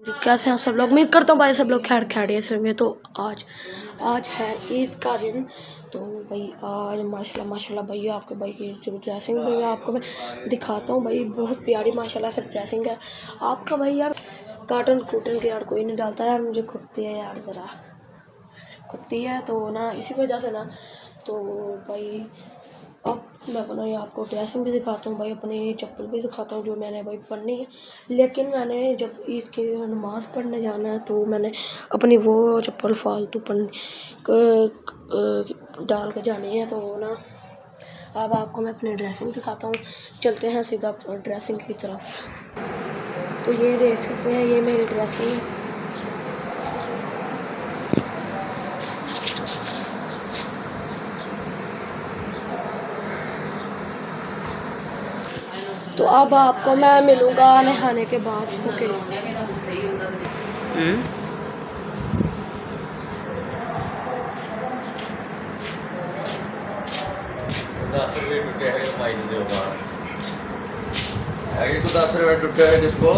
कैसे हैं सब लोग। उम्मीद करता हूँ भाई सब लोग खैरियत से होंगे। तो आज है ईद का दिन। तो भाई आज माशाल्लाह भाई आपके भाई की जो ड्रेसिंग भाई आपको मैं दिखाता हूँ भाई, बहुत प्यारी माशाल्लाह से ड्रेसिंग है। आपका भाई यार कार्टून के यार कोई नहीं डालता यार, मुझे खुदती है यार, ज़रा खुदती है तो ना इसी वजह से ना। तो भाई अब मैं अपना आपको ड्रेसिंग भी दिखाता हूँ भाई, अपनी चप्पल भी दिखाता हूँ जो मैंने भाई पढ़नी है। लेकिन मैंने जब ईद की नमाज़ पढ़ने जाना है तो मैंने अपनी वो चप्पल फालतू डाल के जानी है। तो ना अब आपको मैं अपनी ड्रेसिंग दिखाता हूँ, चलते हैं सीधा ड्रेसिंग की तरफ। तो ये देख सकते हैं, ये मेरी ड्रेसिंग है। तो अब आपको मैं मिलूँगा नहाने के बाद। ओके। ₹10 टूटे है जिसको